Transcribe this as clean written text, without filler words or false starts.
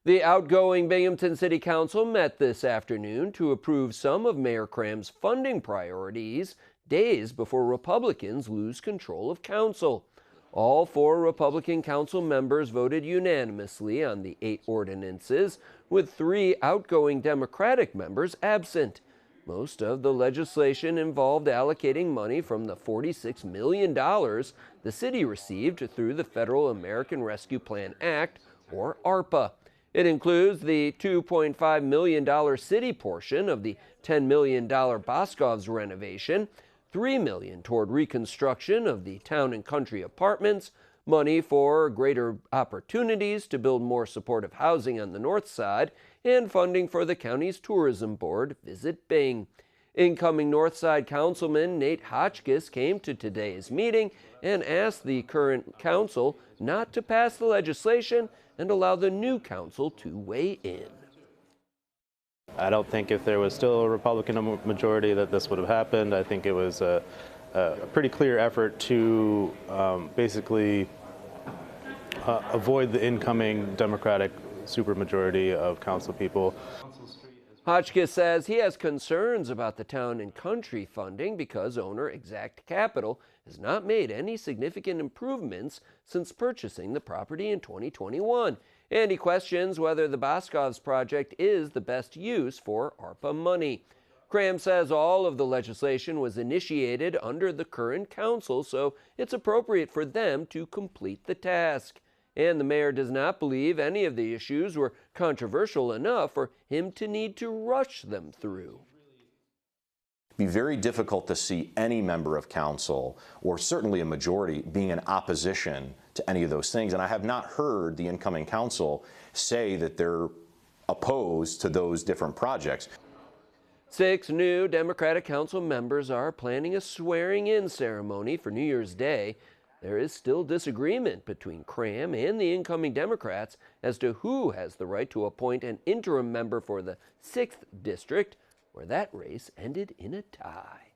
The outgoing Binghamton City Council met this afternoon to approve some of Mayor Cram's funding priorities days before Republicans lose control of council. All 4 Republican council members voted unanimously on the 8 ordinances, with 3 outgoing Democratic members absent. Most of the legislation involved allocating money from the $46 million the city received through the Federal American Rescue Plan Act, or ARPA. It includes the $2.5 million city portion of the $10 million Boscov's renovation, $3 million toward reconstruction of the Town and Country apartments, money for greater opportunities to build more supportive housing on the north side, and funding for the county's tourism board, Visit Bing. Incoming Northside Councilman Nate Hotchkiss came to today's meeting and asked the current council not to pass the legislation and allow the new council to weigh in. I don't think if there was still a Republican majority that this would have happened. I think it was a pretty clear effort to basically avoid the incoming Democratic supermajority of council people. Hotchkiss says he has concerns about the Town and Country funding because owner Exact Capital has not made any significant improvements since purchasing the property in 2021. And he questions whether the Boscov's project is the best use for ARPA money. Cram says all of the legislation was initiated under the current council, so it's appropriate for them to complete the task. And the mayor does not believe any of the issues were controversial enough for him to need to rush them through. It'd be very difficult to see any member of council, or certainly a majority, being in opposition to any of those things. And I have not heard the incoming council say that they're opposed to those different projects. 6 new Democratic council members are planning a swearing-in ceremony for New Year's Day. There is still disagreement between Cram and the incoming Democrats as to who has the right to appoint an interim member for the 6th district, where that race ended in a tie.